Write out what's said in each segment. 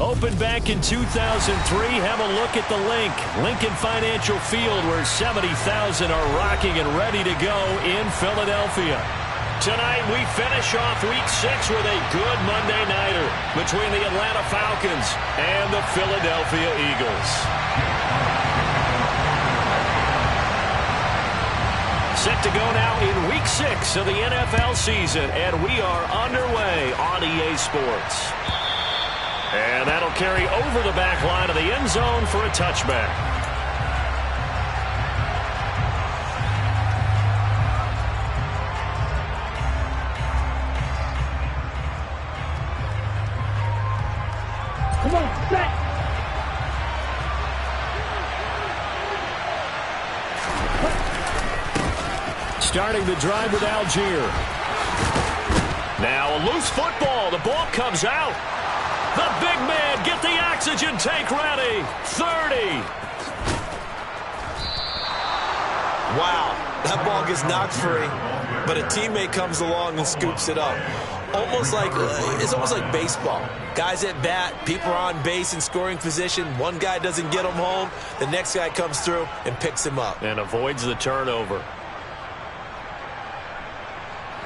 Opened back in 2003, have a look at the link. Lincoln Financial Field, where 70,000 are rocking and ready to go in Philadelphia. Tonight, we finish off Week 6 with a good Monday nighter between the Atlanta Falcons and the Philadelphia Eagles. Set to go now in Week 6 of the NFL season, and we are underway on EA Sports. And that'll carry over the back line of the end zone for a touchback. Come on, set. Starting the drive with Algier. Now a loose football. The ball comes out. The big man, get the oxygen tank ready. 30. Wow, that ball gets knocked free, but a teammate comes along and scoops it up. It's almost like baseball. Guys at bat, people are on base in scoring position. One guy doesn't get him home. The next guy comes through and picks him up. And avoids the turnover.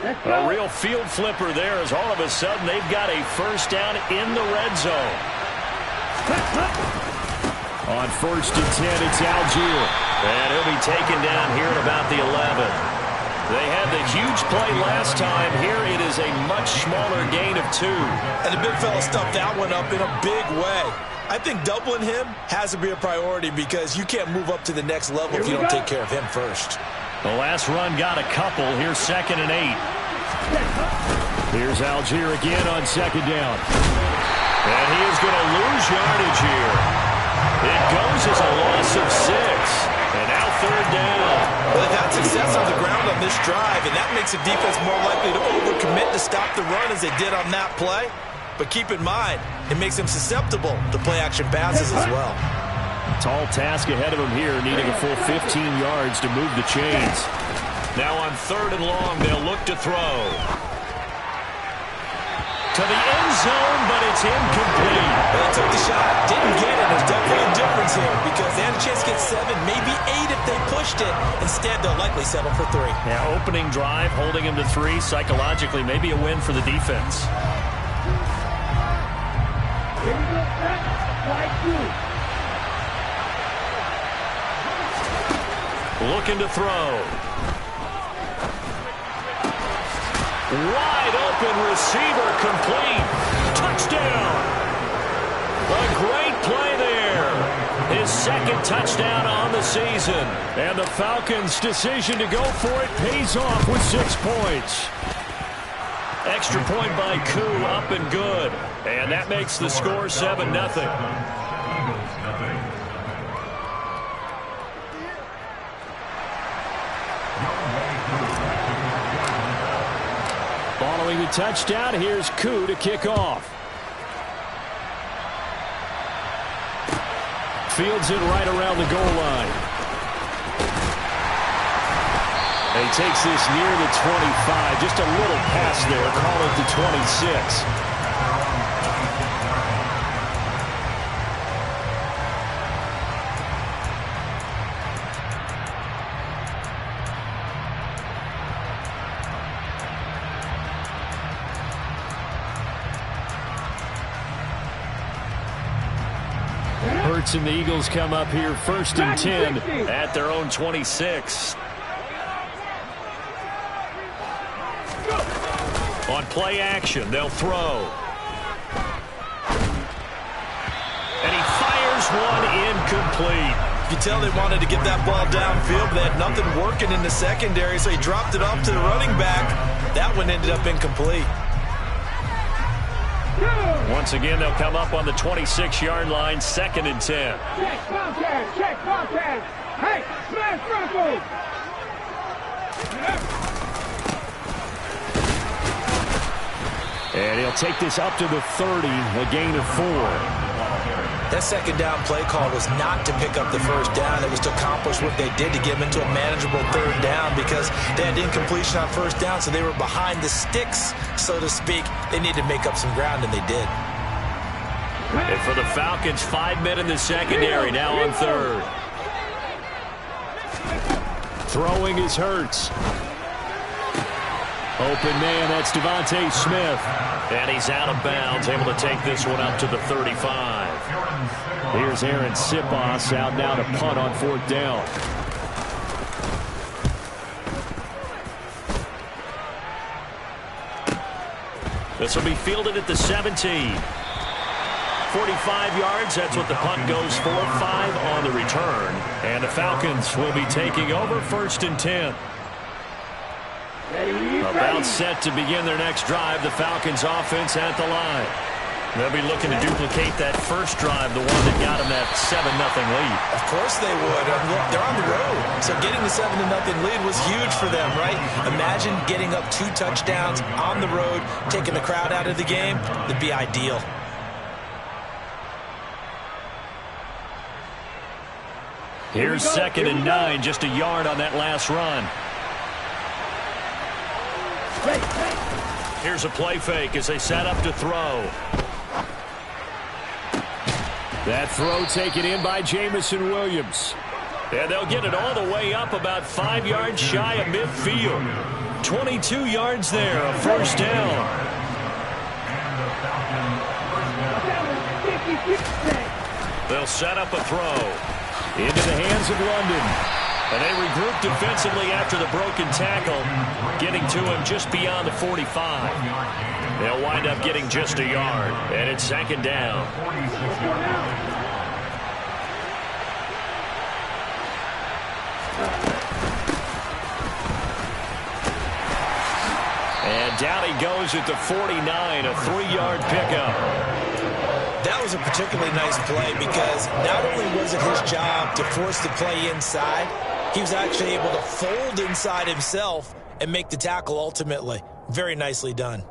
A real field flipper there, as all of a sudden they've got a first down in the red zone. On 1st and 10, it's Algier. And he'll be taken down here at about the 11. They had the huge play last time. Here it is a much smaller gain of 2. And the big fella stuffed that one up in a big way. I think doubling him has to be a priority because you can't move up to the next level if you don't take care of him first. The last run got a couple. Here's 2nd and 8. Here's Algier again on 2nd down. And he is going to lose yardage here. It goes as a loss of 6. And now 3rd down. Well, they've had success on the ground on this drive, and that makes the defense more likely to overcommit to stop the run as they did on that play. But keep in mind, it makes them susceptible to play-action passes as well. Tall task ahead of him here, needing a full 15 yards to move the chains. Now on 3rd and long, they'll look to throw. To the end zone, but it's incomplete. They took the shot, didn't get it. There's definitely a difference here because they had a chance to get 7, maybe 8 if they pushed it. Instead, they'll likely settle for 3. Yeah, opening drive, holding him to 3. Psychologically, maybe a win for the defense. Here we go, set. Slide 2. Looking to throw. Wide open receiver, complete. Touchdown. A great play there. His 2nd touchdown on the season. And the Falcons' decision to go for it pays off with 6 points. Extra point by Koo, up and good. And that makes the score 7-0. Following the touchdown, here's Koo to kick off. Fields it right around the goal line. He takes this near the 25. Just a little pass there. Call it the 26. Hurts and the Eagles come up here 1st and 10 at their own 26. On play action, they'll throw. And he fires one incomplete. You can tell they wanted to get that ball downfield, but they had nothing working in the secondary, so he dropped it off to the running back. That one ended up incomplete. Once again, they'll come up on the 26-yard line, 2nd and 10. Check Bobcat, check Bobcat. Hey, smash Bronco. And he'll take this up to the 30, a gain of 4. That 2nd down play call was not to pick up the 1st down. It was to accomplish what they did to get them into a manageable 3rd down because they had incompletion on 1st down, so they were behind the sticks, so to speak. They needed to make up some ground, and they did. And for the Falcons, 5 men in the secondary, now on third. Throwing is Hurts. Open man, that's Devontae Smith. And he's out of bounds, able to take this one up to the 35. Here's Aaron Sipos out now to punt on 4th down. This will be fielded at the 17. 45 yards, that's what the punt goes for. 5 on the return. And the Falcons will be taking over 1st and 10. About set to begin their next drive, the Falcons offense at the line. They'll be looking to duplicate that first drive, the one that got them that 7-0 lead. Of course they would. Look, they're on the road, so getting the 7-0 lead was huge for them, right? Imagine getting up 2 touchdowns on the road, taking the crowd out of the game. That'd be ideal. Here's 2nd and 9, just a yard on that last run. Here's a play fake as they set up to throw. That throw taken in by Jameson Williams. And they'll get it all the way up about 5 yards shy of midfield. 22 yards there, a 1st down. They'll set up a throw. Into the hands of London. And they regroup defensively after the broken tackle, getting to him just beyond the 45. They'll wind up getting just a yard, and it's 2nd down. And down he goes at the 49, a 3-yard pickup. That was a particularly nice play because not only was it his job to force the play inside, he was actually able to fold inside himself and make the tackle ultimately. Very nicely done.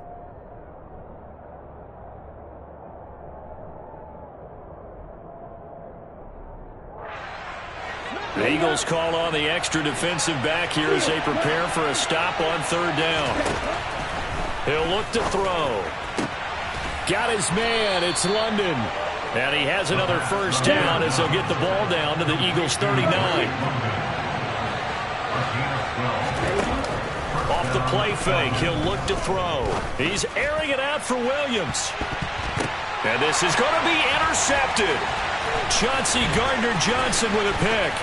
The Eagles call on the extra defensive back here as they prepare for a stop on 3rd down. He'll look to throw. Got his man, it's London. And he has another 1st down as they'll get the ball down to the Eagles' 39. Off the play fake, he'll look to throw. He's airing it out for Williams. And this is going to be intercepted. Chauncey Gardner-Johnson with a pick.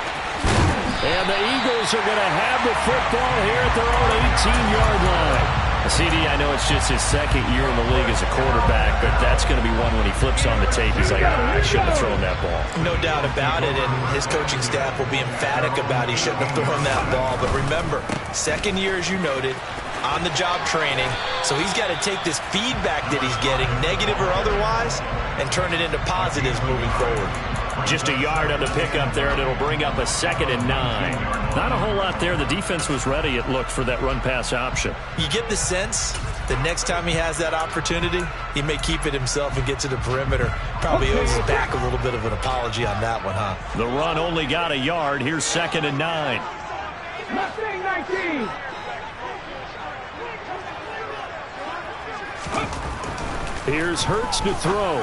And the Eagles are going to have the football here at their own 18-yard line. CD, I know it's just his 2nd year in the league as a quarterback, but that's going to be one when he flips on the tape. He's like, I shouldn't have thrown that ball. No doubt about it, and his coaching staff will be emphatic about he shouldn't have thrown that ball. But remember, 2nd year, as you noted, on-the-job training, so he's got to take this feedback that he's getting, negative or otherwise, and turn it into positives moving forward. Just a yard on the pickup there, and it'll bring up a 2nd and 9. Not a whole lot there. The defense was ready, it looked, for that run-pass option. You get the sense that next time he has that opportunity, he may keep it himself and get to the perimeter. Probably owes his back a little bit of an apology on that one, huh? The run only got a yard. Here's 2nd and 9. Mustang 19. Here's Hurts to throw.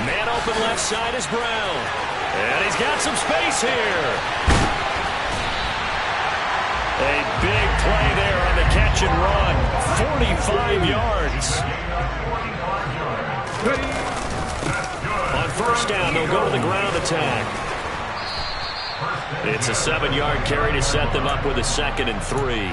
Man open left side is Brown. And he's got some space here. A big play there on the catch and run. 45 yards. On 1st down, they'll go to the ground attack. It's a 7-yard carry to set them up with a 2nd and 3.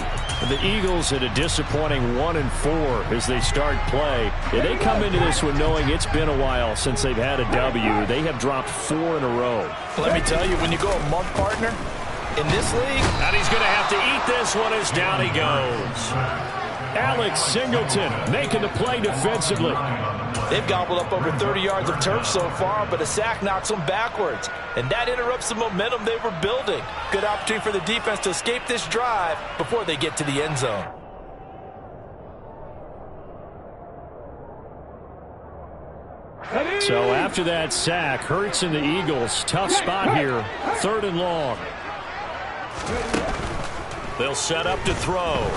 The Eagles at a disappointing 1-4 as they start play. And they come into this one knowing it's been a while since they've had a W. They have dropped 4 in a row. Let me tell you, when you go a month, partner, in this league, and he's going to have to eat this one as down he goes. Alex Singleton making the play defensively. They've gobbled up over 30 yards of turf so far, but a sack knocks them backwards. And that interrupts the momentum they were building. Good opportunity for the defense to escape this drive before they get to the end zone. So after that sack, Hurts and the Eagles, tough spot here. 3rd and long. They'll set up to throw.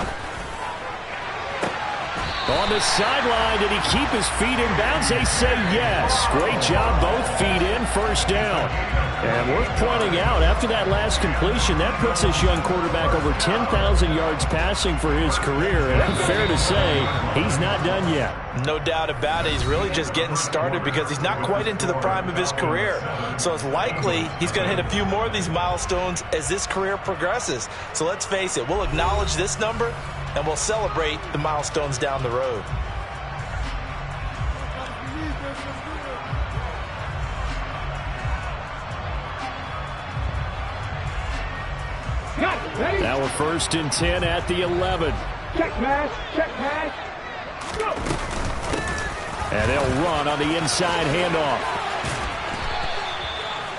On the sideline, did he keep his feet in bounds? They say yes. Great job, both feet in, first down. And worth pointing out, after that last completion, that puts this young quarterback over 10,000 yards passing for his career. And fair to say, he's not done yet. No doubt about it. He's really just getting started because he's not quite into the prime of his career. So it's likely he's going to hit a few more of these milestones as this career progresses. So let's face it, we'll acknowledge this number and we'll celebrate the milestones down the road. Now we're first and 10 at the 11. Check pass, go! And they'll run on the inside handoff.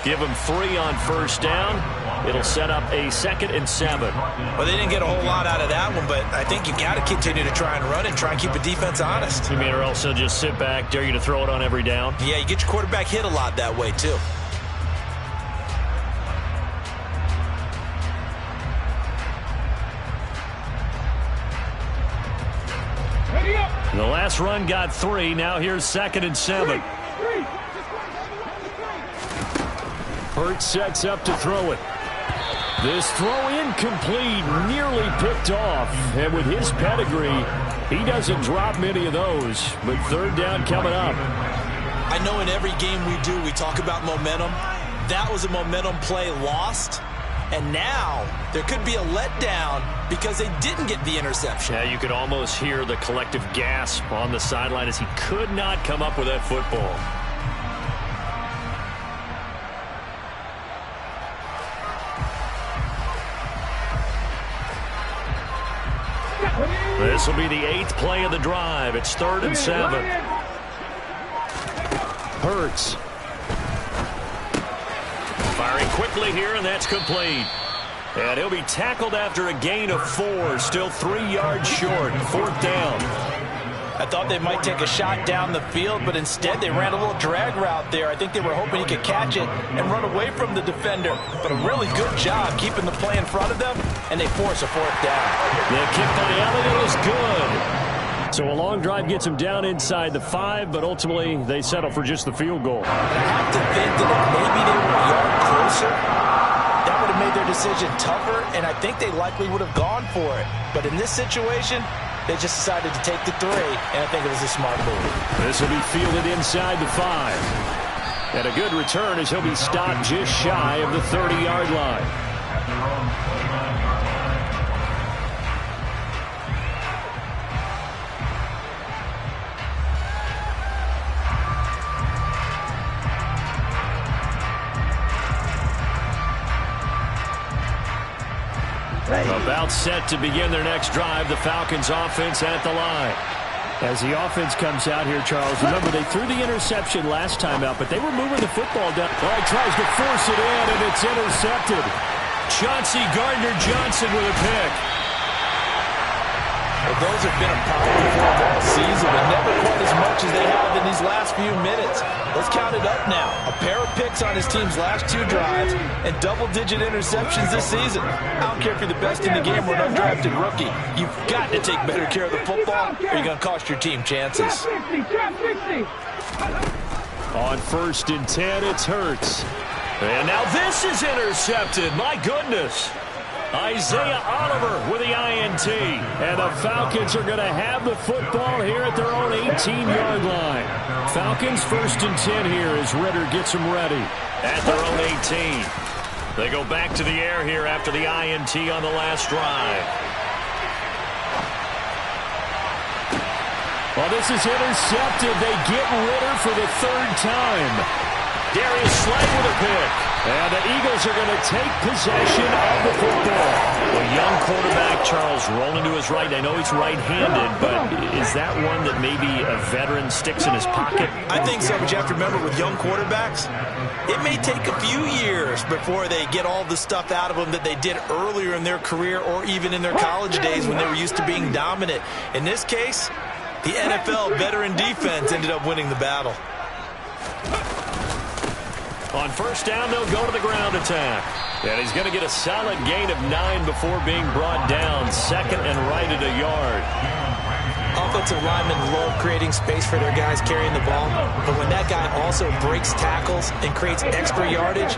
Give them 3 on first down. It'll set up a 2nd and 7. Well, they didn't get a whole lot out of that one, but I think you got to continue to try and run and try and keep the defense honest. You mean or else they'll just sit back, dare you to throw it on every down? Yeah, you get your quarterback hit a lot that way, too. The last run got 3. Now here's 2nd and 7. Hurts sets up to throw it. This throw incomplete, nearly picked off. And with his pedigree, he doesn't drop many of those. But 3rd down coming up. I know in every game we do, we talk about momentum. That was a momentum play lost. And now there could be a letdown because they didn't get the interception. Yeah, you could almost hear the collective gasp on the sideline as he could not come up with that football. This will be the 8th play of the drive. It's 3rd and 7. Hurts. Firing quickly here, and that's complete. And he'll be tackled after a gain of 4. Still 3 yards short. 4th down. I thought they might take a shot down the field, but instead they ran a little drag route there. I think they were hoping he could catch it and run away from the defender. But a really good job keeping the play in front of them, and they force a 4th down. The kick by Elliott is good. So a long drive gets them down inside the 5, but ultimately they settle for just the field goal. And I have to think that if maybe they were a yard closer, that would have made their decision tougher, and I think they likely would have gone for it. But in this situation, they just decided to take the 3, and I think it was a smart move. This will be fielded inside the 5. And a good return as he'll be stopped just shy of the 30-yard line. About set to begin their next drive, the Falcons offense at the line. As the offense comes out here, Charles, remember they threw the interception last time out, but they were moving the football down. Oh, he tries to force it in, and it's intercepted. Chauncey Gardner-Johnson with a pick. Well, those have been a problem for them all season, but never quite as much as they have in these last few minutes. Let's count it up now. A pair of picks on his team's last 2 drives and double-digit interceptions this season. I don't care if you're the best in the game or an undrafted rookie. You've got to take better care of the football or you're going to cost your team chances. On 1st and 10, it's Hurts. And now this is intercepted. My goodness. Isaiah Oliver with the INT. And the Falcons are going to have the football here at their own 18-yard line. Falcons 1st and 10 here as Ritter gets them ready at their own 18. They go back to the air here after the INT on the last drive. Well, this is intercepted. They get Ritter for the 3rd time. Darius Slay with a pick. And the Eagles are going to take possession of the football. A young quarterback, Charles, rolling to his right. I know he's right-handed, but is that one that maybe a veteran sticks in his pocket? I think so, but you have to remember with young quarterbacks, it may take a few years before they get all the stuff out of them that they did earlier in their career or even in their college days when they were used to being dominant. In this case, the NFL veteran defense ended up winning the battle. On 1st down, they'll go to the ground attack. And he's going to get a solid gain of 9 before being brought down. 2nd and right at a yard. A offensive linemen love creating space for their guys carrying the ball, but when that guy also breaks tackles and creates extra yardage,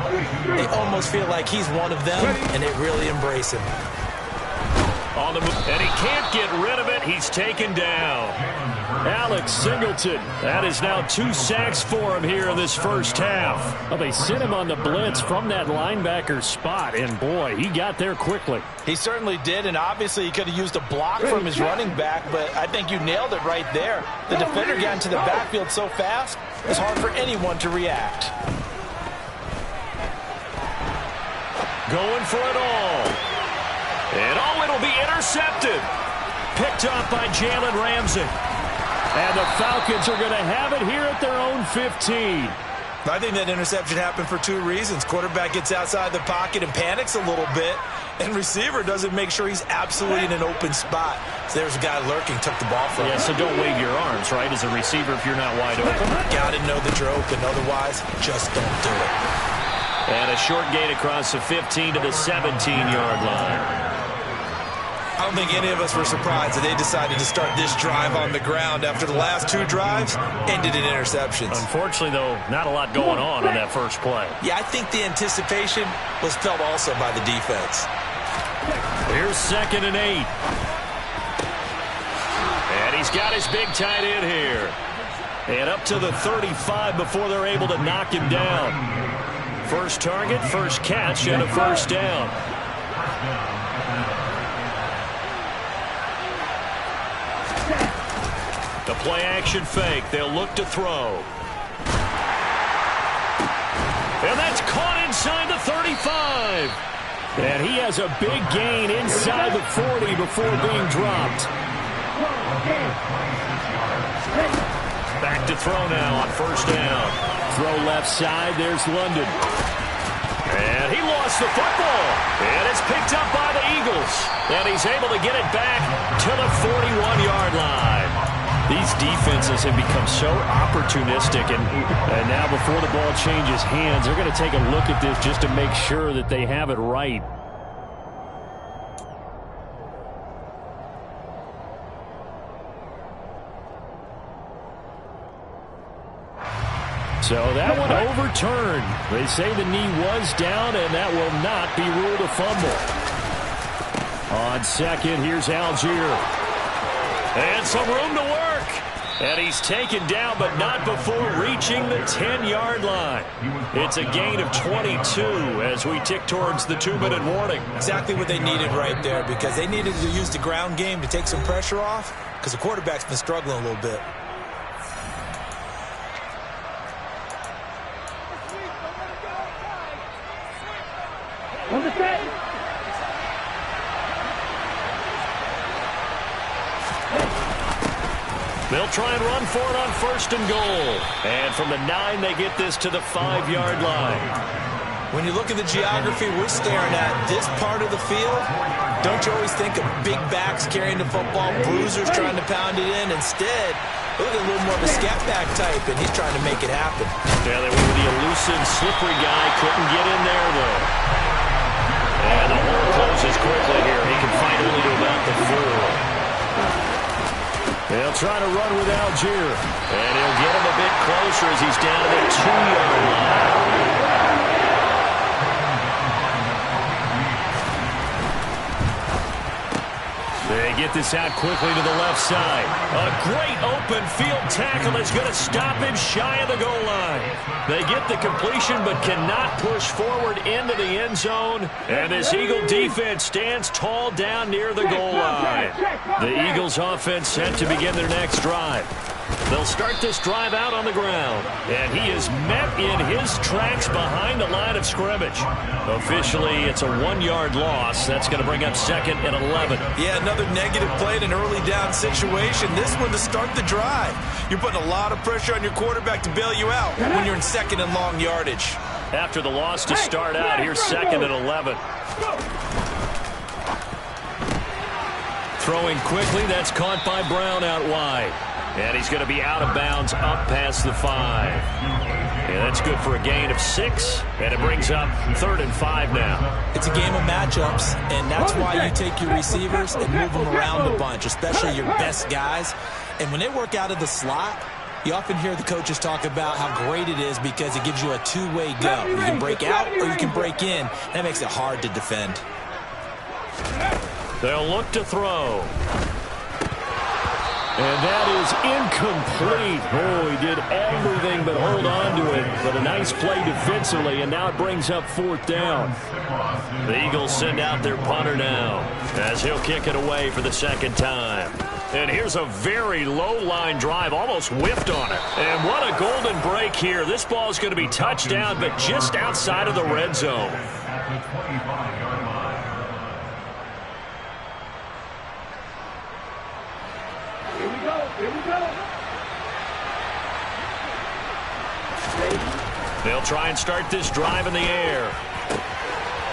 they almost feel like he's one of them, and they really embrace him. On the move, and he can't get rid of it. He's taken down. Alex Singleton. That is now 2 sacks for him here in this first half. Well, they sent him on the blitz from that linebacker spot, and boy, he got there quickly. He certainly did, and obviously he could have used a block from his running back, but I think you nailed it right there. The defender got into the backfield so fast, it's hard for anyone to react. Going for it all. And it'll be intercepted. Picked off by Jalen Ramsey. And the Falcons are going to have it here at their own 15. I think that interception happened for 2 reasons. Quarterback gets outside the pocket and panics a little bit, and receiver doesn't make sure he's absolutely in an open spot. So there's a guy lurking, took the ball from him. Yeah, so don't wave your arms, right, as a receiver if you're not wide open. Got to know that you're open. Otherwise, just don't do it. And a short gain across the 15 to the 17-yard line. I don't think any of us were surprised that they decided to start this drive on the ground after the last 2 drives ended in interceptions. Unfortunately, though, not a lot going on that first play. Yeah, I think the anticipation was felt also by the defense. Here's 2nd and 8. And he's got his big tight end here. And up to the 35 before they're able to knock him down. First target, first catch, and a first down. The play-action fake. They'll look to throw. And that's caught inside the 35. And he has a big gain inside the 40 before being dropped. Back to throw now on first down. Throw left side. There's London. And he lost the football. And it's picked up by the Eagles. And he's able to get it back to the 41-yard line. These defenses have become so opportunistic, and now before the ball changes hands, they're going to take a look at this just to make sure that they have it right. So that one overturned. They say the knee was down, and that will not be ruled a fumble. On second, here's Algier. And some room to work. And he's taken down, but not before reaching the 10-yard line. It's a gain of 22 as we tick towards the 2-minute warning. Exactly what they needed right there, because they needed to use the ground game to take some pressure off, because the quarterback's been struggling a little bit. They'll try and run for it on 1st and goal. And from the 9, they get this to the 5-yard line. When you look at the geography we're staring at, this part of the field, don't you always think of big backs carrying the football, bruisers trying to pound it in? Instead, look at a little more of a scat back type, and he's trying to make it happen. Yeah, they went with the elusive, slippery guy. Couldn't get in there, though. And the hole closes quickly here. He can fight only to about the 4. They'll try to run with Algier. And he'll get him a bit closer as he's down to the 2-yard line. They get this out quickly to the left side. A great open field tackle that's going to stop him shy of the goal line. They get the completion but cannot push forward into the end zone. And this Eagle defense stands tall down near the goal line. The Eagles offense set to begin their next drive. They'll start this drive out on the ground. And he is met in his tracks behind the line of scrimmage. Officially, it's a 1-yard loss. That's going to bring up 2nd and 11. Yeah, another negative play in an early down situation. This one to start the drive. You're putting a lot of pressure on your quarterback to bail you out when you're in 2nd and long yardage. After the loss to start out, here's 2nd and 11. Throwing quickly, that's caught by Brown out wide. And he's going to be out of bounds up past the 5. And that's good for a gain of 6, and it brings up 3rd and 5 now. It's a game of matchups, and that's why you take your receivers and move them around a bunch, especially your best guys. And when they work out of the slot, you often hear the coaches talk about how great it is because it gives you a two-way go. You can break out or you can break in. That makes it hard to defend. They'll look to throw. And that is incomplete. Oh, he did everything but hold on to it. But a nice play defensively, and now it brings up 4th down. The Eagles send out their punter now as he'll kick it away for the 2nd time. And here's a very low-line drive, almost whiffed on it. And what a golden break here. This ball is going to be touchdown, but just outside of the red zone. Here we go. They'll try and start this drive in the air.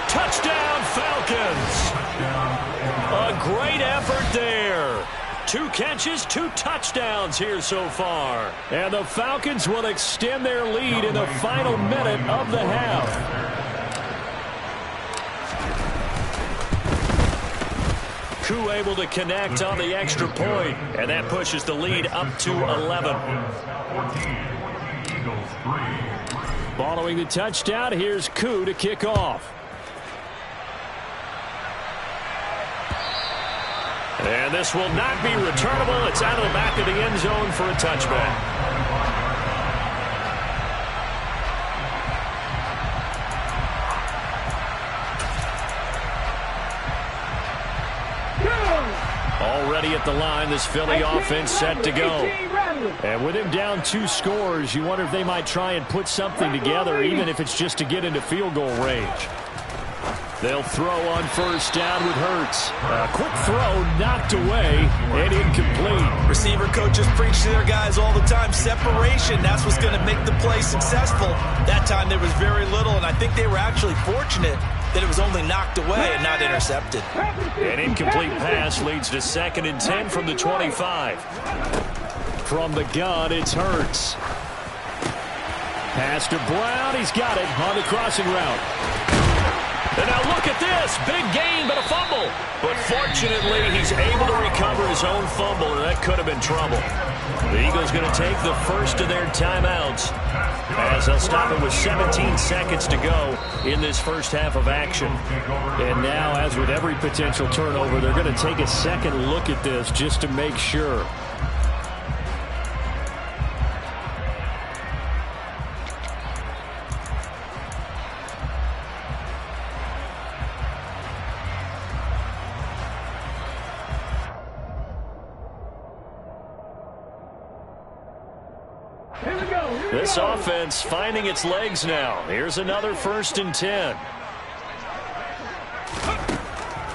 Touchdown, Falcons! A great effort there. 2 catches, 2 touchdowns here so far. And the Falcons will extend their lead in the final minute of the half. Koo able to connect on the extra point, and that pushes the lead up to 11. Following the touchdown, here's Koo to kick off. And this will not be returnable. It's out of the back of the end zone for a touchback. Already at the line, this Philly offense set to go. And with him down 2 scores, you wonder if they might try and put something together, even if it's just to get into field goal range. They'll throw on 1st down with Hurts. A quick throw knocked away and incomplete. Receiver coaches preach to their guys all the time. Separation, that's what's going to make the play successful. That time there was very little, and I think they were actually fortunate that it was only knocked away and not intercepted. An incomplete pass leads to 2nd and 10 from the 25. From the gun, it's Hurts. Pass to Brown. He's got it on the crossing route. And now look at this. Big gain, but a fumble. But fortunately, he's able to recover his own fumble, and that could have been trouble. The Eagles going to take the first of their timeouts as they'll stop it with 17 seconds to go in this first half of action. And now, as with every potential turnover, they're going to take a second look at this just to make sure. This offense finding its legs now. Here's another 1st and 10.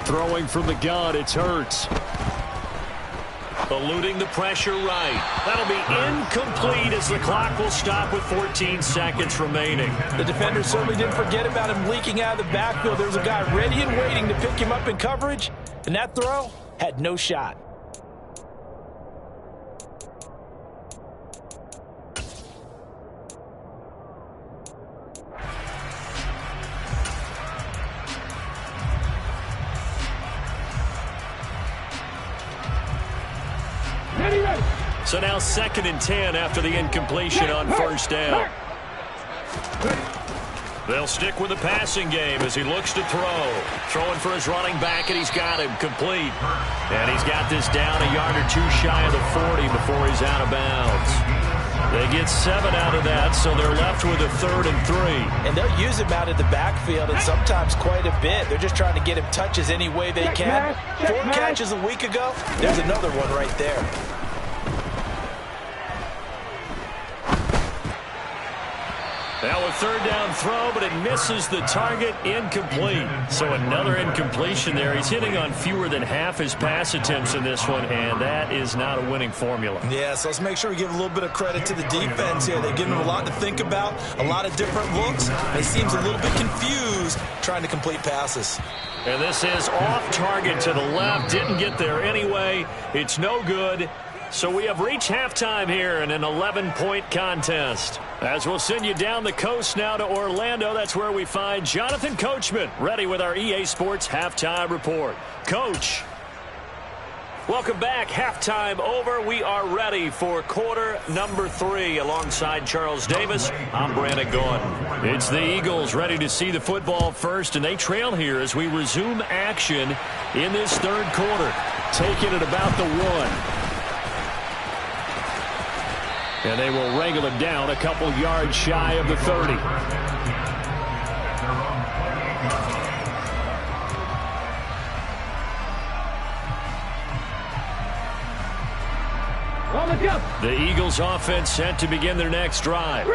Throwing from the gun, it's Hurts. Eluding the pressure right. That'll be incomplete as the clock will stop with 14 seconds remaining. The defender certainly didn't forget about him leaking out of the backfield. There was a guy ready and waiting to pick him up in coverage, and that throw had no shot. So now 2nd and 10 after the incompletion on 1st down. They'll stick with the passing game as he looks to throw. Throwing for his running back, and he's got him complete. And he's got this down a yard or 2 shy of the 40 before he's out of bounds. They get 7 out of that, so they're left with a 3rd and 3. And they'll use him out of the backfield, and sometimes quite a bit. They're just trying to get him touches any way they can. 4 catches a week ago. There's another one right there. Now a 3rd down throw, but it misses the target, incomplete. So another incompletion there. He's hitting on fewer than half his pass attempts in this one, and that is not a winning formula. Yeah, so let's make sure we give a little bit of credit to the defense here. They've given him a lot to think about, a lot of different looks. He seems a little bit confused trying to complete passes. And this is off target to the left. Didn't get there anyway. It's no good. So we have reached halftime here in an 11-point contest. As we'll send you down the coast now to Orlando, that's where we find Jonathan Coachman, ready with our EA Sports Halftime Report. Coach. Welcome back. Halftime over. We are ready for quarter number 3. Alongside Charles Davis, I'm Brandon Gaudin. It's the Eagles ready to see the football first, and they trail here as we resume action in this third quarter. Taking it about the 1. And they will wrangle it down a couple yards shy of the 30. The Eagles offense set to begin their next drive.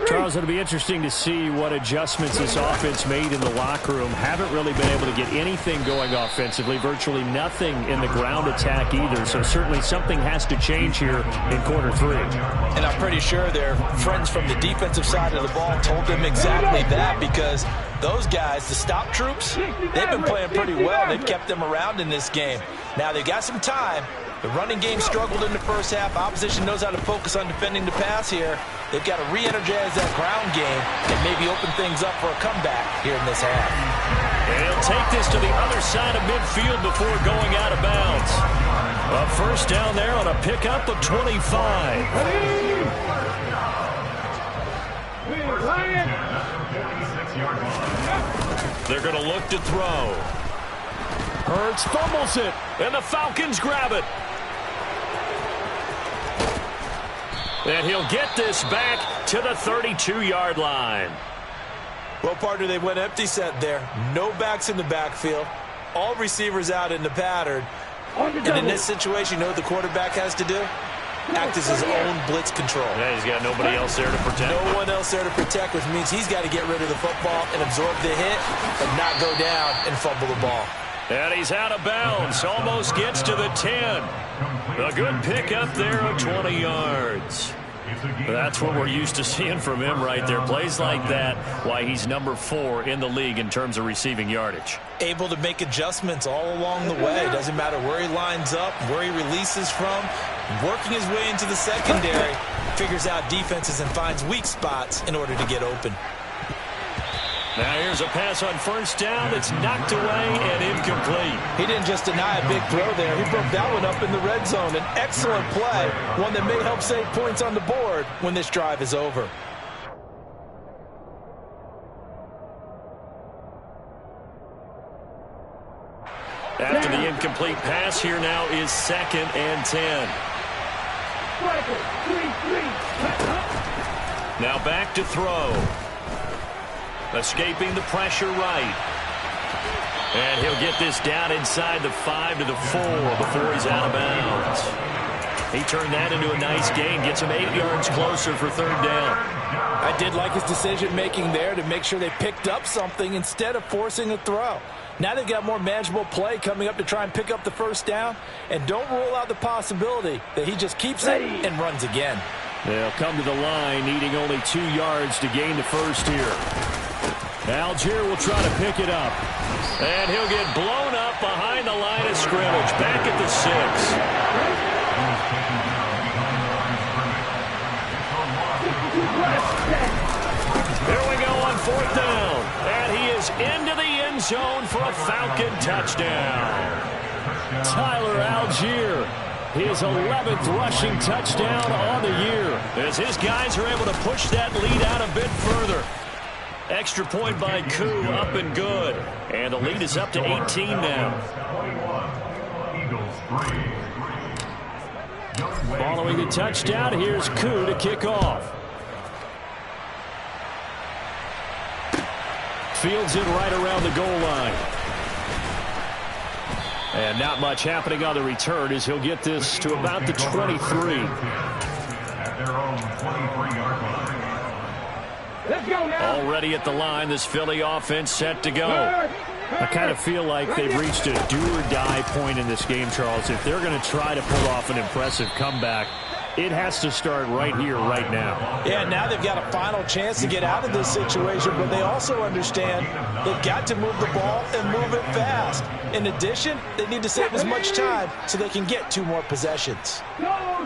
Charles, it'll be interesting to see what adjustments this offense made in the locker room. Haven't really been able to get anything going offensively, virtually nothing in the ground attack either. So certainly something has to change here in quarter 3. And I'm pretty sure their friends from the defensive side of the ball told them exactly that, because those guys, the stop troops, they've been playing pretty well. They've kept them around in this game. Now they've got some time. The running game struggled in the first half. Opposition knows how to focus on defending the pass here. They've got to re-energize that ground game and maybe open things up for a comeback here in this half. And he'll take this to the other side of midfield before going out of bounds. A first down there on a pickup of 25. They're going to look to throw. Hurts fumbles it, and the Falcons grab it. And he'll get this back to the 32-yard line. Well, partner, they went empty set there. No backs in the backfield. All receivers out in the pattern. And in this situation, you know what the quarterback has to do? Act as his own blitz control. Yeah, he's got nobody else there to protect. No one else there to protect, which means he's got to get rid of the football and absorb the hit and not go down and fumble the ball. And he's out of bounds. Almost gets to the 10. A good pickup there of 20 yards. That's what we're used to seeing from him right there. Plays like that, why he's number 4 in the league in terms of receiving yardage. Able to make adjustments all along the way. Doesn't matter where he lines up, where he releases from. Working his way into the secondary. Figures out defenses and finds weak spots in order to get open. Now here's a pass on first down. It's knocked away and incomplete. He didn't just deny a big throw there. He broke that one up in the red zone. An excellent play, one that may help save points on the board when this drive is over. After the incomplete pass, here now is 2nd and 10. Now back to throw. Escaping the pressure right. And he'll get this down inside the 5 to the 4 before he's out of bounds. He turned that into a nice gain. Gets him 8 yards closer for 3rd down. I did like his decision-making there to make sure they picked up something instead of forcing a throw. Now they've got more manageable play coming up to try and pick up the first down. And don't rule out the possibility that he just keeps it and runs again. They'll come to the line, needing only 2 yards to gain the first here. Algier will try to pick it up. And he'll get blown up behind the line of scrimmage. Back at the 6. Here we go on 4th down. And he is into the end zone for a Falcon touchdown. Tyler Algier, his 11th rushing touchdown on the year, as his guys are able to push that lead out a bit further. Extra point by Koo, up and good. And the lead is up to 18 now. Following the touchdown, here's Koo to kick off. Fields it right around the goal line. And not much happening on the return as he'll get this to about the 23. At their own 23-yard line. Let's go now. Already at the line, this Philly offense set to go. I kind of feel like they've reached a do-or-die point in this game, Charles. If they're going to try to pull off an impressive comeback, it has to start right here, right now. Yeah, now they've got a final chance to get out of this situation, but they also understand they've got to move the ball and move it fast. In addition, they need to save as much time so they can get 2 more possessions. Go!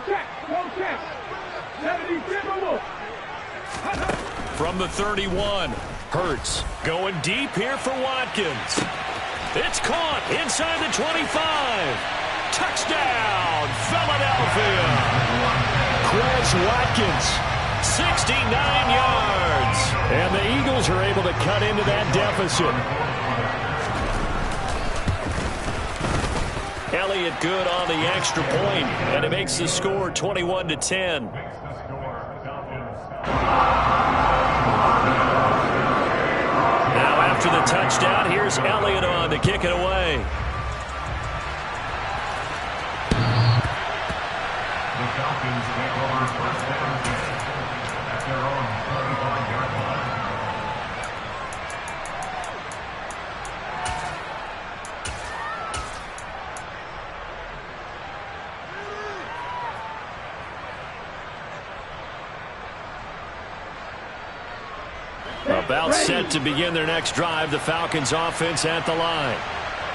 From the 31, Hurts going deep here for Watkins. It's caught inside the 25. Touchdown, Philadelphia. Quez Watkins, 69 yards. And the Eagles are able to cut into that deficit. Elliott good on the extra point, and it makes the score 21-10. Now after the touchdown, here's Elliott on to kick it away. The Falcons take over first down at their own 35-yard line. About set to begin their next drive, the Falcons offense at the line.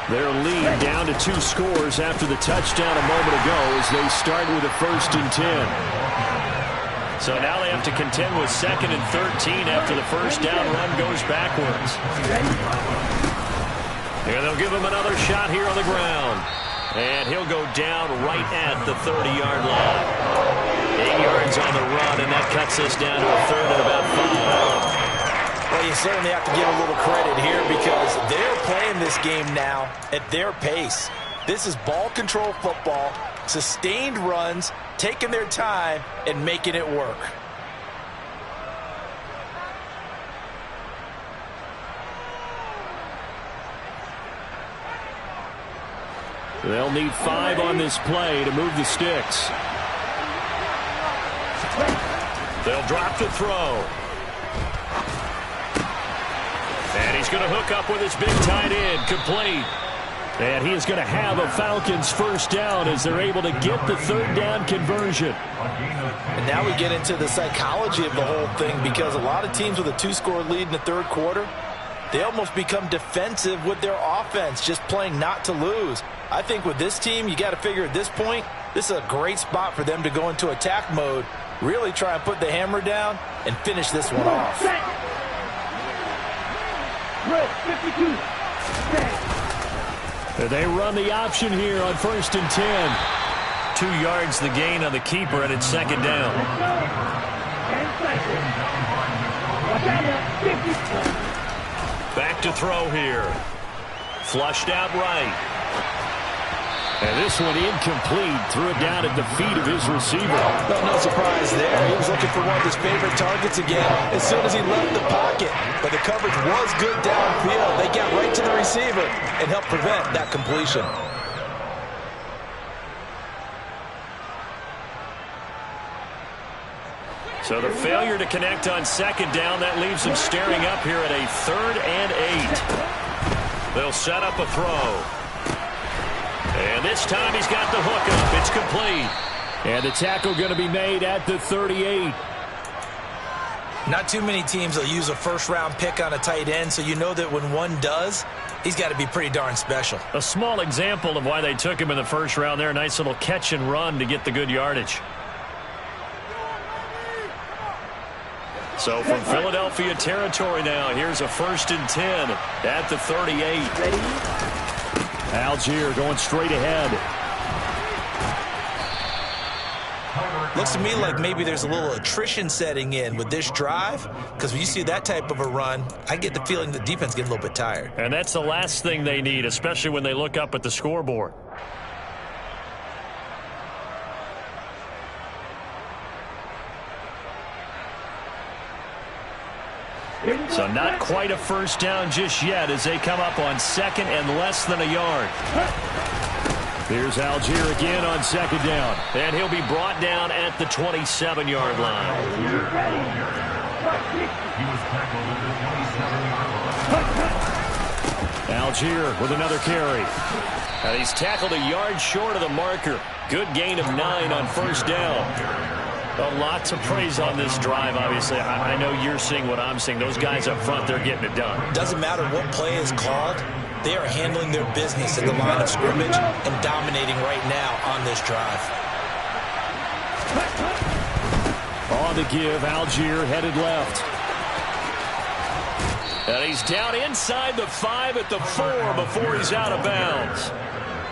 Their lead down to 2 scores after the touchdown a moment ago as they start with a 1st and 10. So now they have to contend with 2nd and 13 after the first down run goes backwards. And they'll give him another shot here on the ground. And he'll go down right at the 30-yard line. 8 yards on the run, and that cuts us down to a 3rd and about 5. Well, you certainly have to give a little credit here because they're playing this game now at their pace. This is ball control football, sustained runs, taking their time, and making it work. They'll need 5 on this play to move the sticks. They'll drop the throw. And he's going to hook up with his big tight end, complete. And he is going to have a Falcons first down as they're able to get the 3rd down conversion. And now we get into the psychology of the whole thing because a lot of teams with a 2-score lead in the 3rd quarter, they almost become defensive with their offense, just playing not to lose. I think with this team, you got to figure at this point, this is a great spot for them to go into attack mode, really try and put the hammer down and finish this one off. They run the option here on 1st and 10. 2 yards the gain on the keeper, and it's 2nd down. Back to throw here. Flushed out right. And this one incomplete. Threw it down at the feet of his receiver. Well, no surprise there. He was looking for one of his favorite targets again as soon as he left the pocket. But the coverage was good downfield. They got right to the receiver and helped prevent that completion. So the failure to connect on 2nd down, that leaves them staring up here at a 3rd and 8. They'll set up a throw. And this time he's got the hook up. It's complete. And the tackle going to be made at the 38. Not too many teams will use a 1st-round pick on a tight end, so you know that when one does, he's got to be pretty darn special. A small example of why they took him in the 1st round there. Nice little catch and run to get the good yardage. So from Philadelphia territory now, here's a 1st and 10 at the 38. Allgeier going straight ahead. Looks to me like maybe there's a little attrition setting in with this drive, because when you see that type of a run, I get the feeling the defense getting a little bit tired. And that's the last thing they need, especially when they look up at the scoreboard. So not quite a 1st down just yet as they come up on 2nd and less than a yard. Here's Allgeier again on 2nd down. And he'll be brought down at the 27-yard line. Allgeier with another carry. And he's tackled a yard short of the marker. Good gain of 9 on 1st down. A lot to praise on this drive, obviously. I know you're seeing what I'm seeing. Those guys up front, they're getting it done. Doesn't matter what play is called. They are handling their business at the line of scrimmage and dominating right now on this drive. on the give. Algier headed left. And he's down inside the 5 at the 4 before he's out of bounds.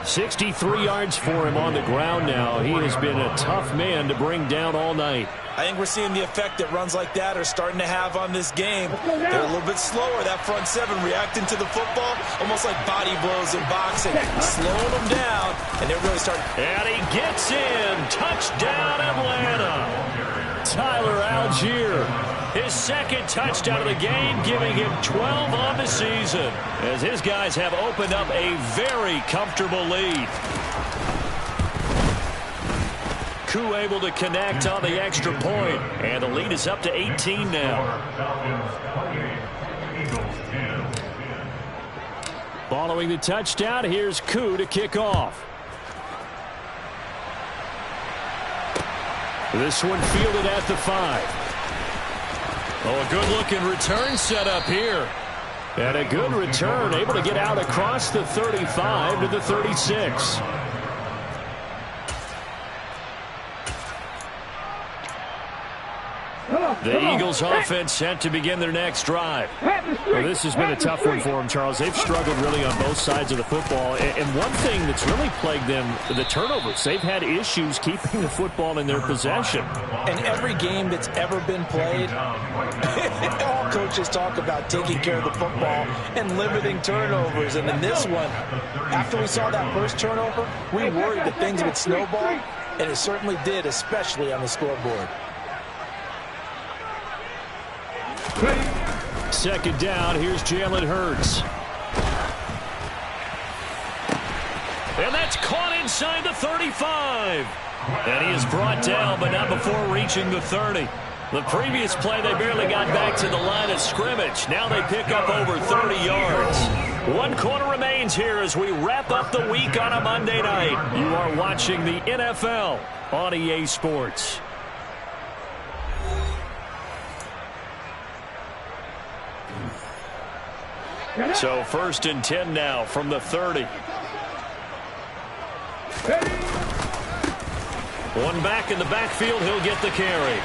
63 yards for him on the ground now. He has been a tough man to bring down all night. I think we're seeing the effect that runs like that are starting to have on this game. They're a little bit slower, that front 7, reacting to the football, almost like body blows in boxing, slowing them down, and they're really starting. And he gets in. Touchdown, Atlanta. Tyler Algier. His second touchdown of the game, giving him 12 on the season, as his guys have opened up a very comfortable lead. Koo able to connect on the extra point, and the lead is up to 18 now. Following the touchdown, here's Koo to kick off. This one fielded at the 5. Oh, a good-looking return set up here. And a good return, able to get out across the 35 to the 36. The Eagles offense set to begin their next drive. Well, this has been a tough one for them, Charles. They've struggled really on both sides of the football. And one thing that's really plagued them, the turnovers. They've had issues keeping the football in their possession. In every game that's ever been played, all coaches talk about taking care of the football and limiting turnovers. And in this one, after we saw that first turnover, we worried that things would snowball, and it certainly did, especially on the scoreboard. Second down, here's Jalen Hurts. And that's caught inside the 35. And he is brought down, but not before reaching the 30. The previous play, they barely got back to the line of scrimmage. Now they pick up over 30 yards. 1 quarter remains here as we wrap up the week on a Monday night. You are watching the NFL on EA Sports. So 1st and 10 now from the 30. One back in the backfield, he'll get the carry.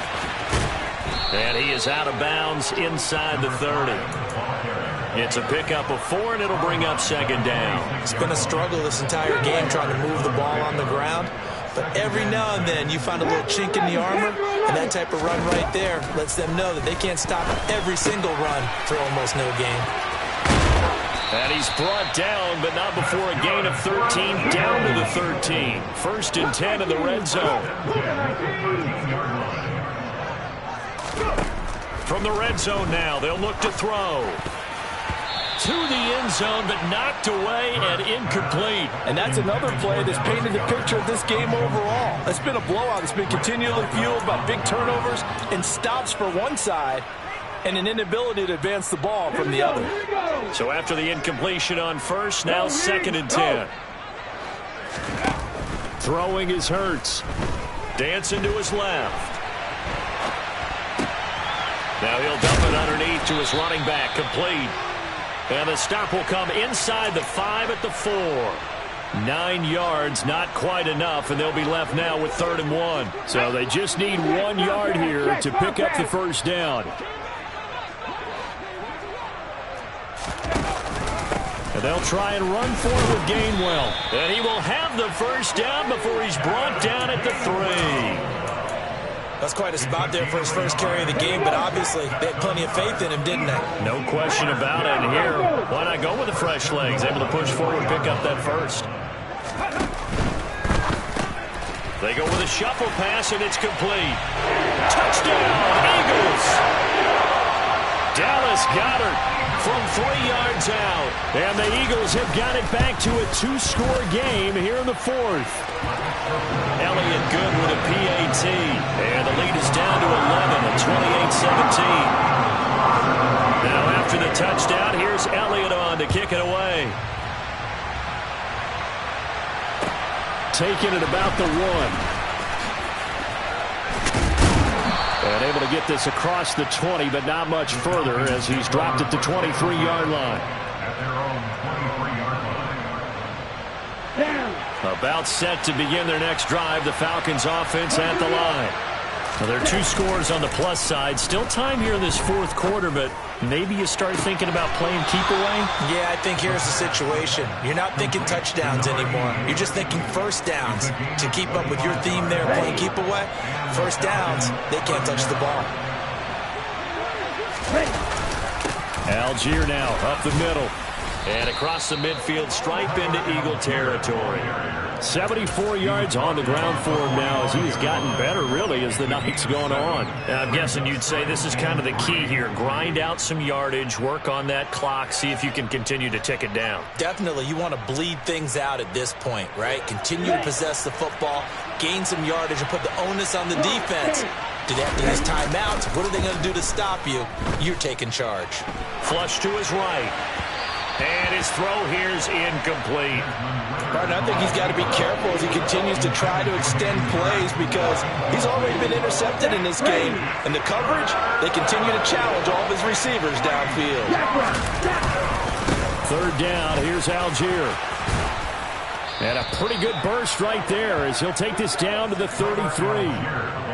And he is out of bounds inside the 30. It's a pickup of 4, and it'll bring up 2nd down. It's been a struggle this entire game trying to move the ball on the ground. But every now and then you find a little chink in the armor, and that type of run right there lets them know that they can't stop every single run for almost no gain. And he's brought down, but not before a gain of 13, down to the 13. 1st and 10 in the red zone. From the red zone now, they'll look to throw. To the end zone, but knocked away and incomplete. And that's another play that's painted the picture of this game overall. It's been a blowout. It's been continually fueled by big turnovers and stops for one side, and an inability to advance the ball from the other. So after the incompletion on 1st, now 2nd and 10. Throwing is Hurts. Dancing to his left. Now he'll dump it underneath to his running back, complete. And the stop will come inside the 5 at the 4. 9 yards, not quite enough, and they'll be left now with 3rd and 1. So they just need 1 yard here to pick up the 1st down. And they'll try and run for it with Gainwell. And he will have the 1st down before he's brought down at the 3. That's quite a spot there for his first carry of the game, but obviously they had plenty of faith in him, didn't they? No question about it. And here, why not go with the fresh legs? Able to push forward and pick up that 1st. They go with a shuffle pass, and it's complete. Touchdown, Eagles! Dallas Goedert from 3 yards out. And the Eagles have got it back to a 2-score game here in the 4th. Elliott good with a PAT. And the lead is down to 11 at 28-17. Now after the touchdown, here's Elliott on to kick it away. Taking it about the 1. And able to get this across the 20, but not much further as he's dropped it to 23-yard line. At their own 23-yard line. About set to begin their next drive. The Falcons offense at the line. Well, there are 2 scores on the plus side. Still time here in this fourth quarter, but maybe you start thinking about playing keep away? Yeah, I think here's the situation. You're not thinking touchdowns anymore. You're just thinking first downs. To keep up with your theme there, playing keep away, first downs, they can't touch the ball. Algier now up the middle. And across the midfield stripe into Eagle territory. 74 yards on the ground for him now as he's gotten better, really, as the night's gone on. I'm guessing you'd say this is kind of the key here. Grind out some yardage, work on that clock, see if you can continue to tick it down. Definitely, you want to bleed things out at this point, right? Continue to possess the football, gain some yardage, and put the onus on the defense. Do they have to use timeouts? What are they going to do to stop you? You're taking charge. Flush to his right. And his throw here's incomplete. Partner, I think he's got to be careful as he continues to try to extend plays because he's already been intercepted in this game. And the coverage, they continue to challenge all of his receivers downfield. Third down, here's Algier. And a pretty good burst right there as he'll take this down to the 33.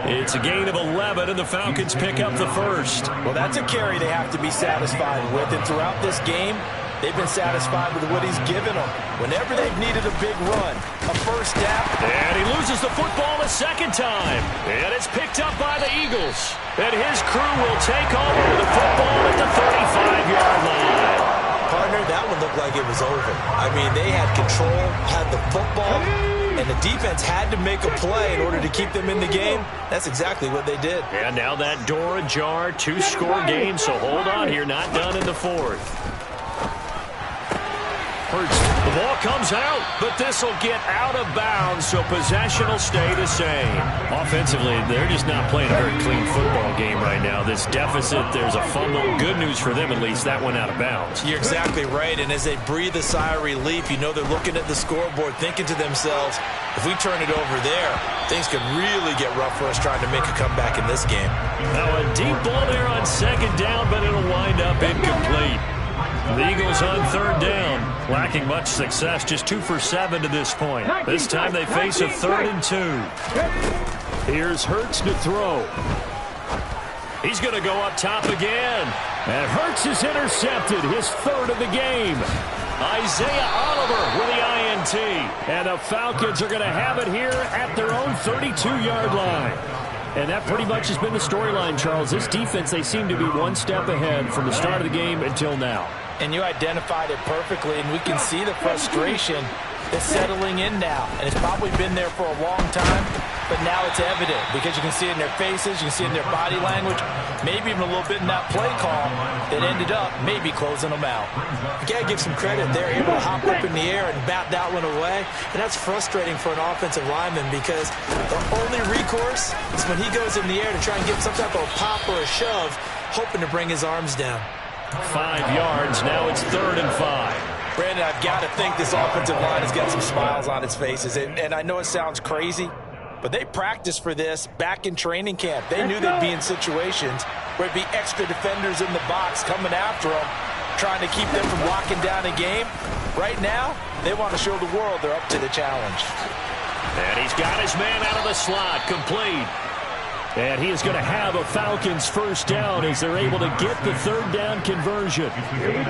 It's a gain of 11, and the Falcons pick up the first. Well, that's a carry they have to be satisfied with. And throughout this game, they've been satisfied with what he's given them. Whenever they've needed a big run, a first down. And he loses the football a second time. And it's picked up by the Eagles. And his crew will take over the football at the 35-yard line. Partner, that one looked like it was over. I mean, they had control, had the football, and the defense had to make a play in order to keep them in the game. That's exactly what they did. And now that door ajar, 2-score game, so hold on here, not done in the fourth. Hurts. The ball comes out, but this will get out of bounds, so possession will stay the same. Offensively, they're just not playing a very clean football game right now. This deficit, there's a fumble. Good news for them, at least. That went out of bounds. You're exactly right, and as they breathe a sigh of relief, you know they're looking at the scoreboard, thinking to themselves, if we turn it over there, things could really get rough for us trying to make a comeback in this game. Now a deep ball there on second down, but it'll wind up incomplete. The Eagles on third down, lacking much success, just 2 for 7 to this point. This time they face a 3rd and 2. Here's Hurts to throw. He's going to go up top again. And Hurts is intercepted, his 3rd of the game. Isaiah Oliver with the INT. And the Falcons are going to have it here at their own 32-yard line. And that pretty much has been the storyline, Charles. This defense, they seem to be one step ahead from the start of the game until now. And you identified it perfectly, and we can see the frustration that's settling in now. And it's probably been there for a long time, but now it's evident because you can see it in their faces, you can see it in their body language, maybe even a little bit in that play call that ended up maybe closing them out. You got to give some credit. They're able to hop up in the air and bat that one away, and that's frustrating for an offensive lineman because the only recourse is when he goes in the air to try and get some type of pop or a shove, hoping to bring his arms down. 5 yards, now it's 3rd and 5. Brandon, I've got to think this offensive line has got some smiles on its faces, and I know it sounds crazy, but they practiced for this back in training camp. They knew they'd be in situations where it'd be extra defenders in the box coming after them, trying to keep them from locking down a game. Right now, they want to show the world they're up to the challenge. And he's got his man out of the slot, complete. And he is going to have a Falcons first down as they're able to get the 3rd down conversion. Here we go.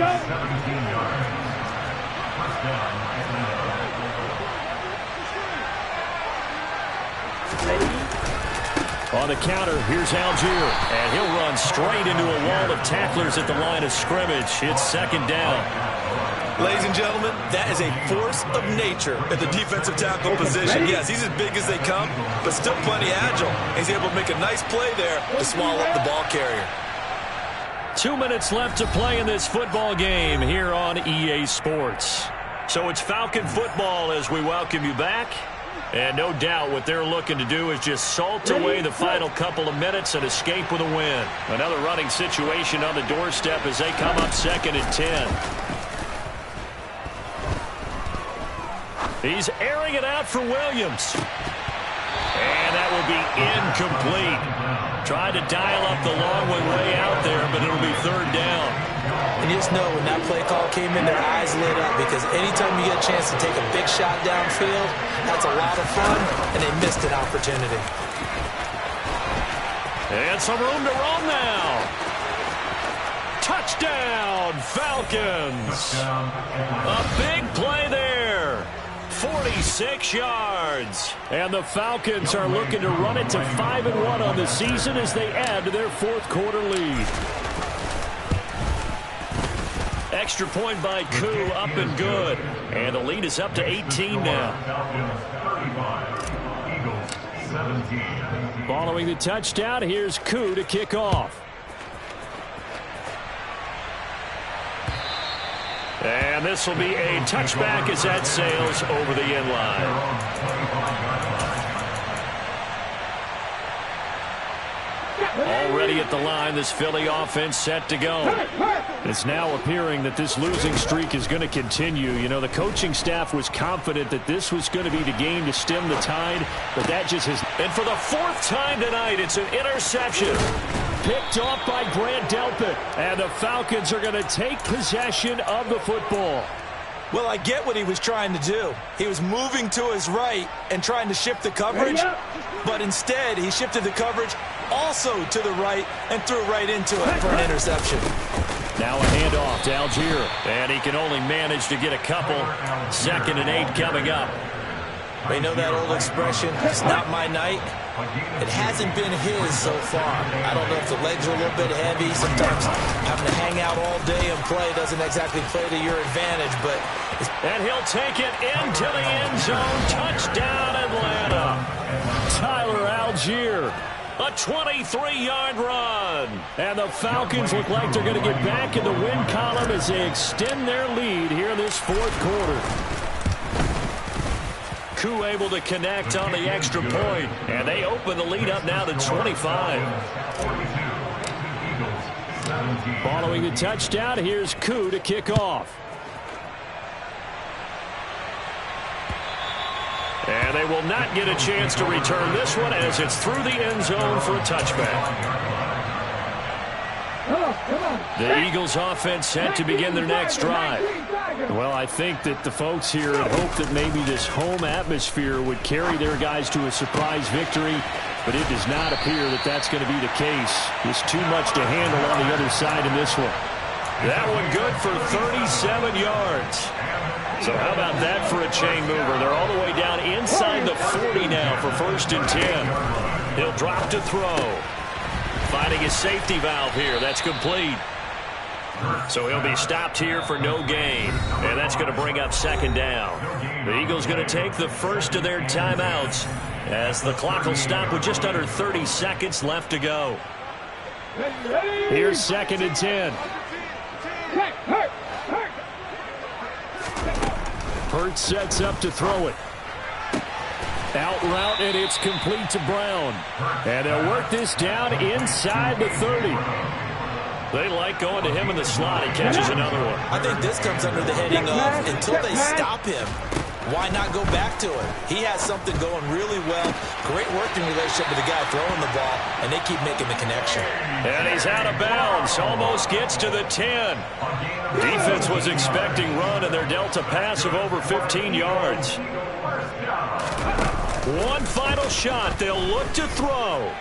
On the counter, here's Algier. And he'll run straight into a wall of tacklers at the line of scrimmage. It's 2nd down. Ladies and gentlemen, that is a force of nature at the defensive tackle position. Yes, he's as big as they come, but still plenty agile. He's able to make a nice play there to swallow up the ball carrier. 2 minutes left to play in this football game here on EA Sports. So it's Falcon football as we welcome you back. And no doubt what they're looking to do is just salt away the final couple of minutes and escape with a win. Another running situation on the doorstep as they come up 2nd and 10. He's airing it out for Williams. And that will be incomplete. Tried to dial up the long one way out there, but it'll be 3rd down. And you just know when that play call came in, their eyes lit up because anytime you get a chance to take a big shot downfield, that's a lot of fun, and they missed an opportunity. And some room to roam now. Touchdown, Falcons. A big play there. 46 yards. And the Falcons are looking to run it to 5-1 on the season as they add to their fourth quarter lead. Extra point by Koo, up and good. And the lead is up to 18 now. Following the touchdown, here's Koo to kick off. And this will be a touchback as that sails over the end line. Already at the line, this Philly offense set to go. It's now appearing that this losing streak is going to continue. You know, the coaching staff was confident that this was going to be the game to stem the tide, but that just has... And for the fourth time tonight, it's an interception. Picked off by Grant Delpit. And the Falcons are going to take possession of the football. Well, I get what he was trying to do. He was moving to his right and trying to shift the coverage, but instead he shifted the coverage also to the right and threw right into it for an interception. Now a handoff to Algier, and he can only manage to get a couple. 2nd and 8 coming up. You know that old expression, it's not my night? It hasn't been his so far. I don't know if the legs are a little bit heavy. Sometimes having to hang out all day and play doesn't exactly play to your advantage, but... And he'll take it into the end zone. Touchdown, Atlanta. Tyler Algier. A 23-yard run. And the Falcons look like they're going to get back in the win column as they extend their lead here in this fourth quarter. Koo able to connect on the extra point. And they open the lead up now to 25. Following the touchdown, here's Koo to kick off. And they will not get a chance to return this one as it's through the end zone for a touchback. The Eagles offense set to begin their next drive. Well, I think that the folks here had hoped that maybe this home atmosphere would carry their guys to a surprise victory, but it does not appear that that's going to be the case. Just too much to handle on the other side in this one. That one good for 37 yards. So how about that for a chain mover? They're all the way down inside the 40 now for 1st and 10. He'll drop to throw. Finding his safety valve here. That's complete. So he'll be stopped here for no gain. And that's going to bring up 2nd down. The Eagles going to take the first of their timeouts as the clock will stop with just under 30 seconds left to go. Here's 2nd and 10. Hurts sets up to throw it. Out route, and it's complete to Brown. And they'll work this down inside the 30. They like going to him in the slot. He catches another one. I think this comes under the heading of until they stop him, why not go back to it? He has something going really well. Great working relationship with the guy throwing the ball, and they keep making the connection. And he's out of bounds. Almost gets to the 10. Defense was expecting run, and they're dealt a pass of over 15 yards. One final shot. They'll look to throw.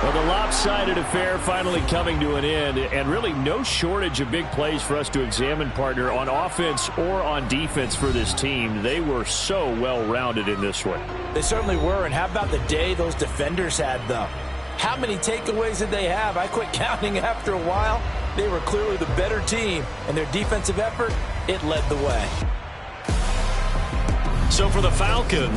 Well, the lopsided affair finally coming to an end, and really no shortage of big plays for us to examine, partner, on offense or on defense for this team. They were so well-rounded in this one. They certainly were, and how about the day those defenders had, though? How many takeaways did they have? I quit counting after a while. They were clearly the better team, and their defensive effort, it led the way. So for the Falcons,